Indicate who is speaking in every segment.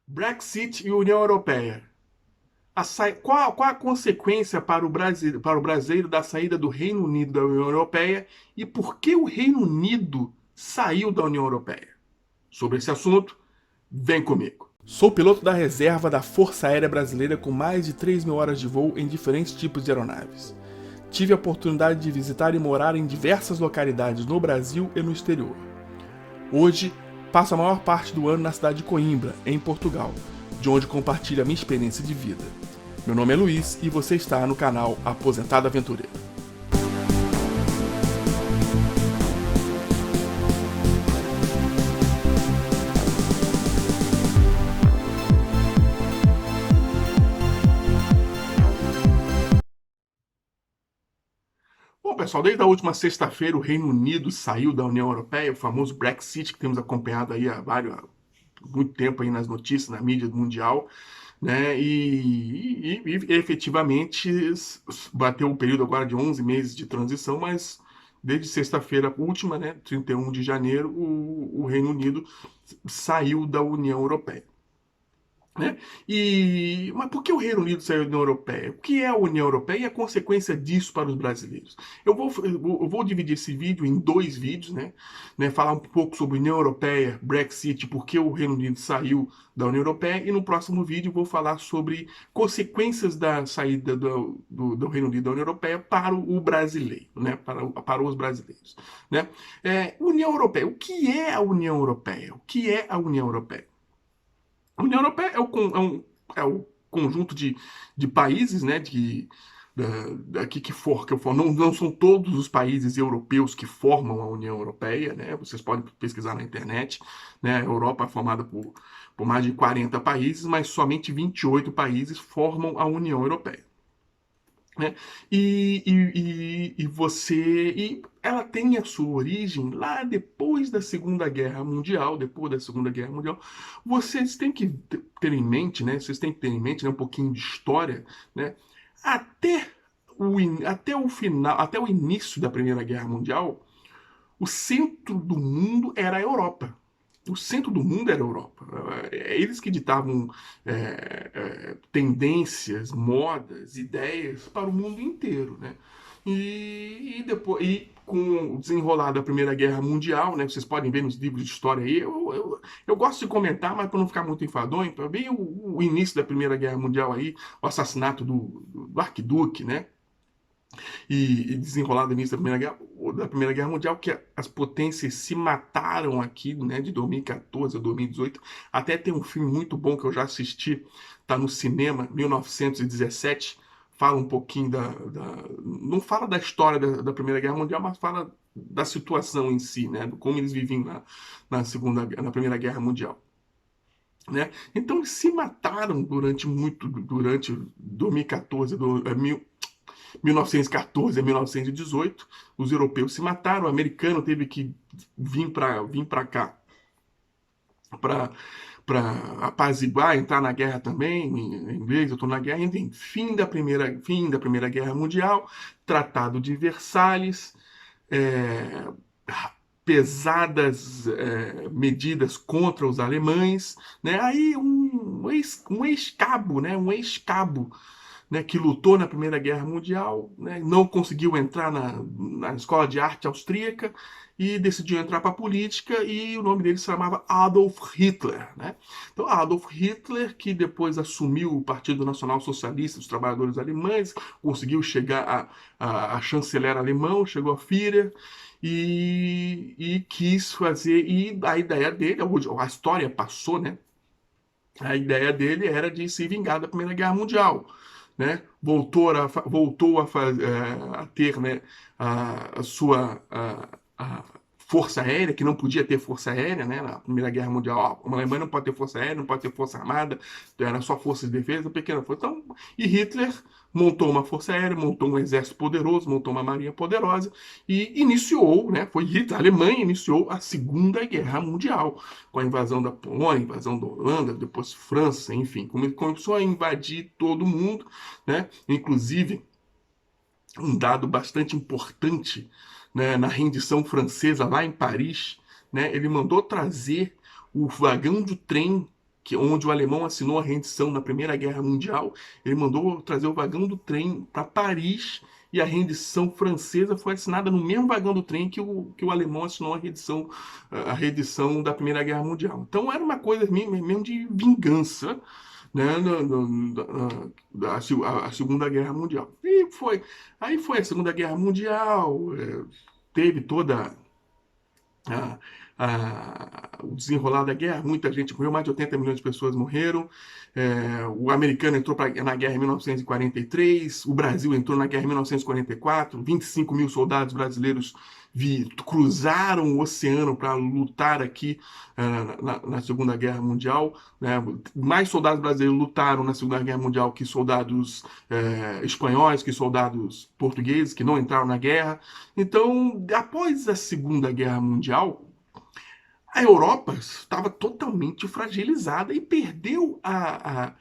Speaker 1: Brexit e União Europeia. Qual a consequência para o brasileiro da saída do Reino Unido da União Europeia e por que o Reino Unido saiu da União Europeia? Sobre esse assunto, vem comigo. Sou piloto da reserva da Força Aérea Brasileira com mais de 3.000 horas de voo em diferentes tipos de aeronaves. Tive a oportunidade de visitar e morar em diversas localidades no Brasil e no exterior. Hoje, passo a maior parte do ano na cidade de Coimbra, em Portugal, de onde compartilho a minha experiência de vida. Meu nome é Luiz e você está no canal Aposentado Aventureiro. Bom, pessoal, desde a última sexta-feira o Reino Unido saiu da União Europeia, o famoso Brexit que temos acompanhado aí há muito tempo aí nas notícias, na mídia mundial, né? E efetivamente bateu o período agora de 11 meses de transição, mas desde sexta-feira última, né, 31 de janeiro, o Reino Unido saiu da União Europeia. Né? Mas por que o Reino Unido saiu da União Europeia? O que é a União Europeia e a consequência disso para os brasileiros? Eu vou dividir esse vídeo em dois vídeos, né? Falar um pouco sobre União Europeia, Brexit, por que o Reino Unido saiu da União Europeia, e no próximo vídeo vou falar sobre consequências da saída do Reino Unido da União Europeia para o brasileiro, né? Para os brasileiros. Né? União Europeia. O que é a União Europeia? O que é a União Europeia? A União Europeia é o conjunto de países, né, que não são todos os países europeus que formam a União Europeia, né? Vocês podem pesquisar na internet, né? A Europa é formada por mais de 40 países, mas somente 28 países formam a União Europeia. Né? E ela tem a sua origem lá depois da Segunda Guerra Mundial. Depois da Segunda Guerra Mundial, vocês têm que ter em mente, né? Vocês têm que ter em mente, né, um pouquinho de história, né? Até até o final, até o início da Primeira Guerra Mundial, o centro do mundo era a Europa. O centro do mundo era a Europa. Eles que ditavam tendências, modas, ideias para o mundo inteiro, né? Depois, com o desenrolar da Primeira Guerra Mundial, né? Vocês podem ver nos livros de história aí. Eu gosto de comentar, mas para não ficar muito enfadonho, bem o início da Primeira Guerra Mundial aí, o assassinato do arquiduque, né? E desenrolar do início da Primeira Guerra Mundial, que as potências se mataram aqui, né, de 2014 a 2018. Até tem um filme muito bom que eu já assisti, tá no cinema, 1917, fala um pouquinho não fala da história da Primeira Guerra Mundial, mas fala da situação em si, né, do como eles viviam na Primeira Guerra Mundial. Né? Então eles se mataram durante 2014, 1914 a 1918, os europeus se mataram, o americano teve que vir para cá para apaziguar, entrar na guerra também, em inglês, eu estou na guerra, enfim, fim da Primeira Guerra Mundial, Tratado de Versalhes, é, pesadas medidas contra os alemães, né? Aí um ex-cabo, né? Né, que lutou na Primeira Guerra Mundial, né, não conseguiu entrar na escola de arte austríaca e decidiu entrar para a política, e o nome dele se chamava Adolf Hitler. Né? Então, Adolf Hitler, que depois assumiu o Partido Nacional Socialista dos Trabalhadores Alemães, conseguiu chegar a chanceler alemão, chegou a Führer, e quis fazer, e a ideia dele, a história passou, né? A ideia dele era de se vingar da Primeira Guerra Mundial, né? Voltou a ter, né, a sua a força aérea, que não podia ter força aérea, né? Na Primeira Guerra Mundial, a Alemanha não pode ter força aérea, não pode ter força armada, era só força de defesa, pequena força. Então, e Hitler montou uma força aérea, montou um exército poderoso, montou uma marinha poderosa e iniciou, né? Foi Hitler, a Alemanha iniciou a Segunda Guerra Mundial, com a invasão da Polônia, invasão da Holanda, depois França, enfim, começou a invadir todo mundo, né? Inclusive, um dado bastante importante, né, na rendição francesa lá em Paris, né? Ele mandou trazer o vagão de trem onde o alemão assinou a rendição na Primeira Guerra Mundial. Ele mandou trazer o vagão do trem para Paris e a rendição francesa foi assinada no mesmo vagão do trem que o alemão assinou a rendição da Primeira Guerra Mundial. Então era uma coisa mesmo de vingança, né, a Segunda Guerra Mundial. Aí foi a Segunda Guerra Mundial, teve toda a, o desenrolar da guerra, muita gente morreu, mais de 80 milhões de pessoas morreram. O americano entrou na guerra em 1943, o Brasil entrou na guerra em 1944, 25 mil soldados brasileiros cruzaram o oceano para lutar aqui na Segunda Guerra Mundial. Né? Mais soldados brasileiros lutaram na Segunda Guerra Mundial que soldados espanhóis, que soldados portugueses, que não entraram na guerra. Então, após a Segunda Guerra Mundial, a Europa estava totalmente fragilizada e perdeu a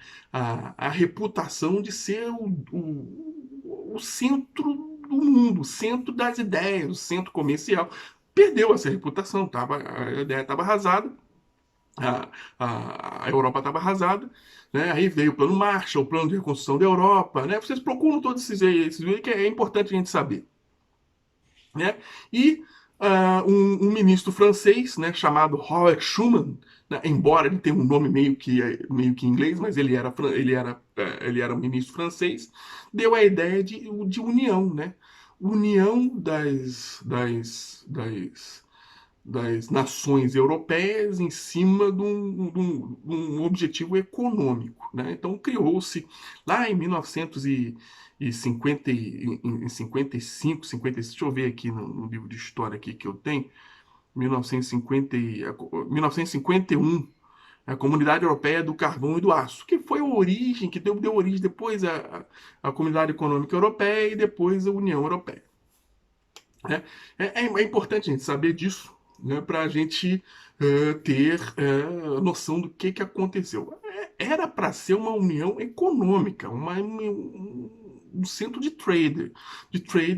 Speaker 1: reputação de ser o centro do mundo, o centro das ideias, o centro comercial. Perdeu essa reputação, a ideia estava arrasada, a Europa estava arrasada, né? Aí veio o Plano Marshall, o Plano de Reconstrução da Europa, né? Vocês procuram todos esses que é importante a gente saber, né? E um ministro francês, né, chamado Robert Schuman, né, embora ele tenha um nome meio que em inglês, mas ele era um ministro francês, deu a ideia de união, né? União das nações europeias em cima de um objetivo econômico, né? Então criou-se lá em 1955, 56, deixa eu ver aqui no livro de história aqui que eu tenho, 1951, a Comunidade Europeia do Carvão e do Aço, que foi a origem, que deu origem depois à Comunidade Econômica Europeia e depois à União Europeia. É importante a gente saber disso, né, para a gente ter noção do que aconteceu. Era para ser uma união econômica, um centro de trade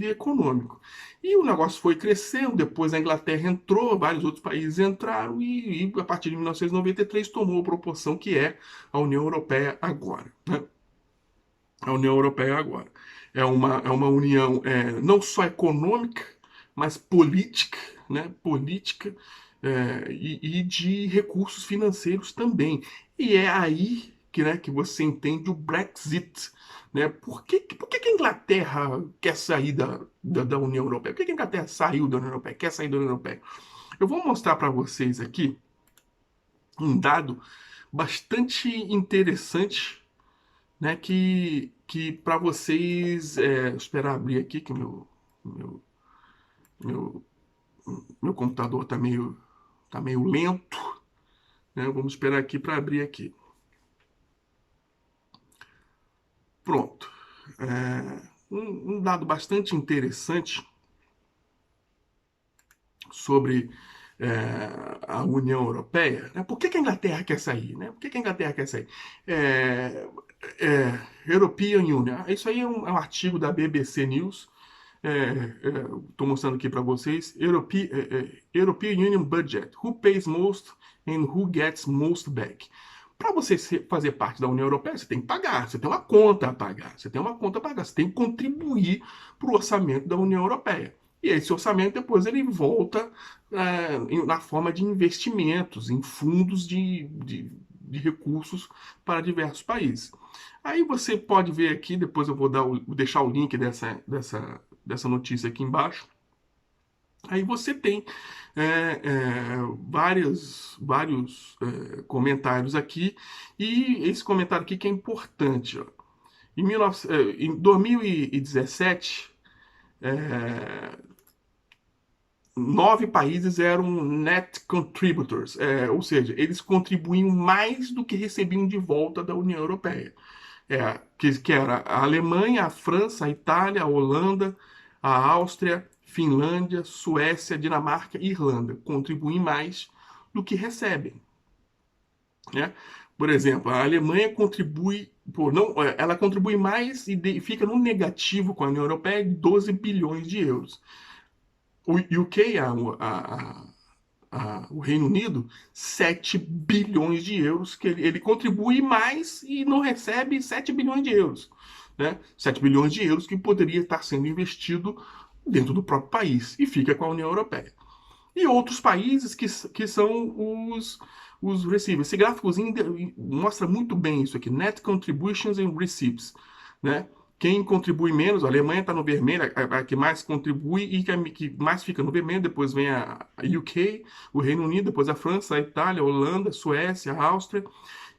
Speaker 1: econômico. E o negócio foi crescendo, depois a Inglaterra entrou, vários outros países entraram, e a partir de 1993 tomou a proporção que é a União Europeia agora, né? A União Europeia agora é uma união não só econômica, mas política, né? Política e de recursos financeiros também. E é aí que você entende o Brexit, né? Por que a Inglaterra quer sair da União Europeia? Por que a Inglaterra saiu da União Europeia, quer sair da União Europeia? Eu vou mostrar para vocês aqui um dado bastante interessante, né? Que para vocês, esperar abrir aqui que meu, meu, meu computador tá meio lento, né? Vamos esperar aqui para abrir aqui. Pronto. Um dado bastante interessante sobre a União Europeia, né? Por que a Inglaterra quer sair, né? Por que a Inglaterra quer sair? European Union. Isso aí é um artigo da BBC News. Estou mostrando aqui para vocês. European Union Budget. Who pays most and who gets most back? Para você fazer parte da União Europeia, você tem que pagar, você tem uma conta a pagar, você tem que contribuir para o orçamento da União Europeia. E esse orçamento depois ele volta na forma de investimentos em fundos de recursos para diversos países. Aí você pode ver aqui, depois eu vou deixar o link dessa notícia aqui embaixo. Aí você tem vários comentários aqui, e esse comentário aqui que é importante. Ó. Em 2017, 9 países eram net contributors, ou seja, eles contribuíam mais do que recebiam de volta da União Europeia. Que era a Alemanha, a França, a Itália, a Holanda, a Áustria, Finlândia, Suécia, Dinamarca e Irlanda. Contribuem mais do que recebem, né? Por exemplo, a Alemanha ela contribui mais e fica no negativo com a União Europeia de 12 bilhões de euros. O UK, o Reino Unido 7 bilhões de euros, que ele contribui mais e não recebe 7 bilhões de euros. Né? 7 bilhões de euros que poderia estar sendo investido dentro do próprio país e fica com a União Europeia. E outros países que são os receivers. Esse gráficozinho mostra muito bem isso aqui, Net Contributions and Receipts. Né? Quem contribui menos, a Alemanha está no vermelho, a que mais contribui e que mais fica no vermelho, depois vem a UK, o Reino Unido, depois a França, a Itália, a Holanda, a Suécia, a Áustria,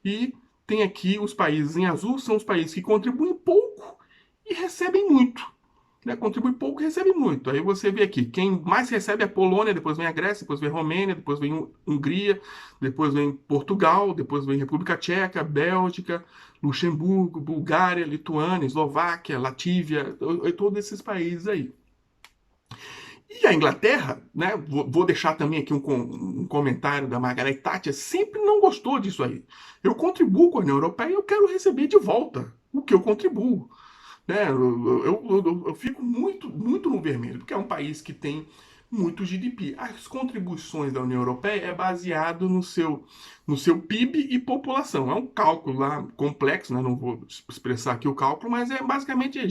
Speaker 1: e tem aqui os países em azul, são os países que contribuem pouco e recebem muito. Né? Contribui pouco e recebe muito. Aí você vê aqui, quem mais recebe é a Polônia, depois vem a Grécia, depois vem a Romênia, depois vem a Hungria, depois vem Portugal, depois vem República Tcheca, Bélgica, Luxemburgo, Bulgária, Lituânia, Eslováquia, Latívia, todos esses países aí. E a Inglaterra, né? Vou deixar também aqui um comentário da Margaret Thatcher, sempre não gostou disso aí. Eu contribuo com a União Europeia e eu quero receber de volta o que eu contribuo. Né? Eu fico muito no vermelho, porque é um país que tem muito GDP. As contribuições da União Europeia é baseado no seu PIB e população. É um cálculo lá complexo, né? Não vou expressar aqui o cálculo, mas basicamente é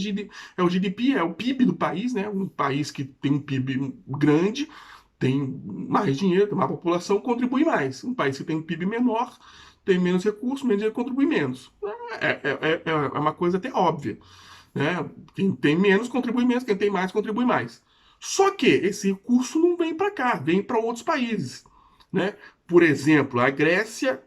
Speaker 1: o GDP, é o PIB do país, né? Um país que tem um PIB grande, tem mais dinheiro, tem mais população, contribui mais. Um país que tem um PIB menor, tem menos recursos, menos dinheiro, contribui menos. É uma coisa até óbvia. Né? Quem tem menos contribui menos, quem tem mais contribui mais. Só que esse recurso não vem para cá, vem para outros países. Né? Por exemplo, a Grécia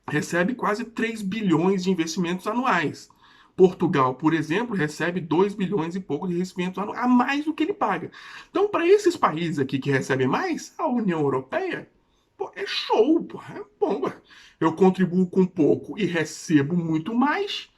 Speaker 1: recebe quase 3 bilhões de investimentos anuais. Portugal, por exemplo, recebe 2 bilhões e pouco de investimentos anuais, a mais do que ele paga. Então, para esses países aqui que recebem mais, a União Europeia pô, é show, pô, é bom. Eu contribuo com pouco e recebo muito mais.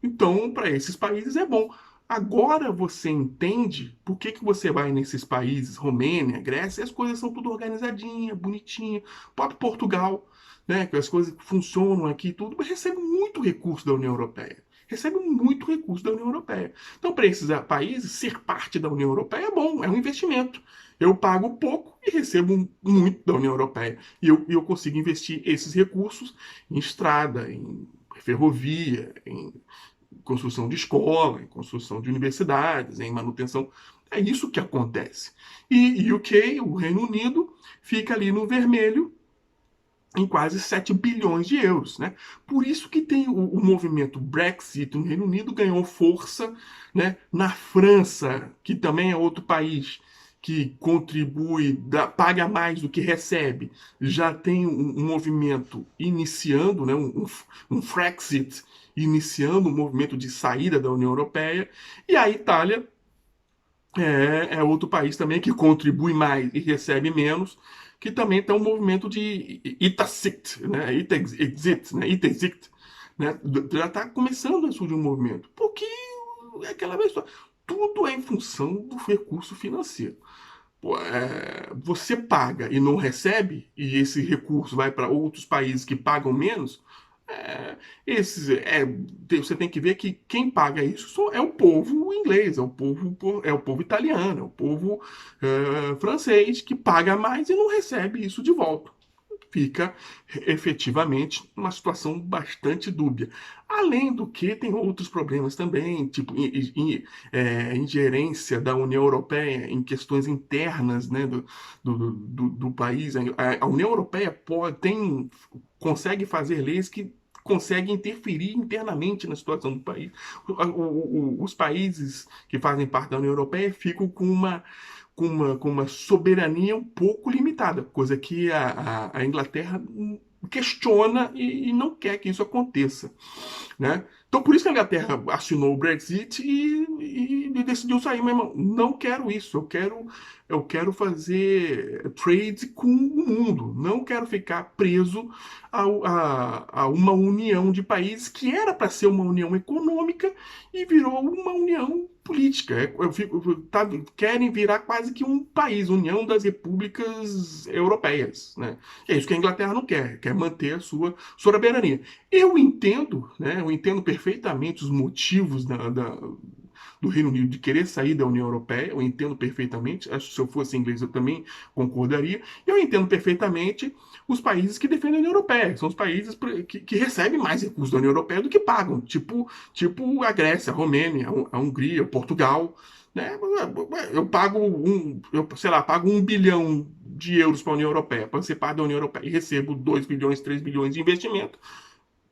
Speaker 1: Então, para esses países é bom. Agora você entende por que você vai nesses países, Romênia, Grécia, as coisas são tudo organizadinha, bonitinha. O próprio Portugal, né, que as coisas funcionam aqui tudo, mas recebe muito recurso da União Europeia. Recebe muito recurso da União Europeia. Então, para esses países, ser parte da União Europeia é bom, é um investimento. Eu pago pouco e recebo muito da União Europeia. E eu consigo investir esses recursos em estrada, em ferrovia, em construção de escola, em construção de universidades, em manutenção. É isso que acontece. E UK, o Reino Unido, fica ali no vermelho em quase 7 bilhões de euros. Né? Por isso que tem o movimento Brexit no Reino Unido ganhou força. Né? Na França, que também é outro país que contribui, paga mais do que recebe, já tem um movimento iniciando, né? um Frexit iniciando um movimento de saída da União Europeia, e a Itália é outro país também que contribui mais e recebe menos, que também tem um movimento de Itexit, né? Itexit, né? Itexit, né? Já está começando a surgir um movimento, porque é aquela vez só, tudo é em função do recurso financeiro. Você paga e não recebe, e esse recurso vai para outros países que pagam menos, é, você tem que ver que quem paga isso é o povo inglês, é o povo italiano, é o povo francês que paga mais e não recebe isso de volta. Fica efetivamente uma situação bastante dúbia. Além do que, tem outros problemas também, tipo ingerência da União Europeia em questões internas, né, do país. A União Europeia consegue fazer leis que conseguem interferir internamente na situação do país. Os países que fazem parte da União Europeia ficam com uma soberania um pouco limitada, coisa que a Inglaterra questiona e não quer que isso aconteça. Né? Então, por isso que a Inglaterra assinou o Brexit e decidiu sair. Meu irmão, não quero isso. Eu quero fazer trade com o mundo. Não quero ficar preso a uma união de países que era para ser uma união econômica e virou uma união política. Querem virar quase que um país, União das Repúblicas Europeias. Né? É isso que a Inglaterra não quer manter a sua soberania. Eu entendo, né? Eu entendo perfeitamente os motivos do Reino Unido de querer sair da União Europeia, eu entendo perfeitamente, acho que se eu fosse inglês eu também concordaria, e eu entendo perfeitamente os países que defendem a União Europeia, são os países que recebem mais recursos da União Europeia do que pagam, tipo a Grécia, a Romênia, a Hungria, Portugal, né? Eu pago sei lá, pago 1 bilhão de euros para a União Europeia, para ser parte da União Europeia, e recebo 2 bilhões, 3 bilhões de investimento.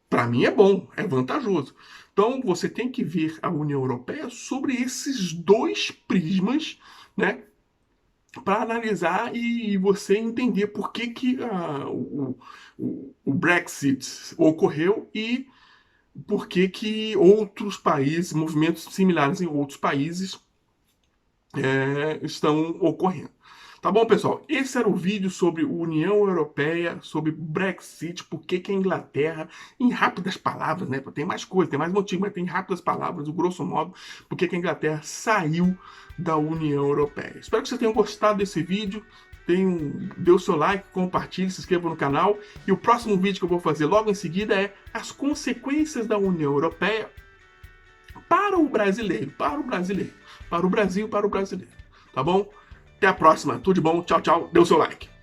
Speaker 1: Para mim é bom, é vantajoso. Então você tem que ver a União Europeia sobre esses dois prismas, né? Para analisar e você entender por que o Brexit ocorreu e por que outros países, movimentos similares em outros países estão ocorrendo. Tá bom, pessoal? Esse era o vídeo sobre União Europeia, sobre Brexit, por que a Inglaterra, em rápidas palavras, né? Tem mais coisa, tem mais motivo, mas tem rápidas palavras, o grosso modo, por que a Inglaterra saiu da União Europeia. Espero que vocês tenham gostado desse vídeo. Dê o seu like, compartilhe, se inscreva no canal. E o próximo vídeo que eu vou fazer logo em seguida é as consequências da União Europeia para o brasileiro, para o Brasil, para o brasileiro. Tá bom? Até a próxima. Tudo de bom. Tchau, tchau. Dê o seu like.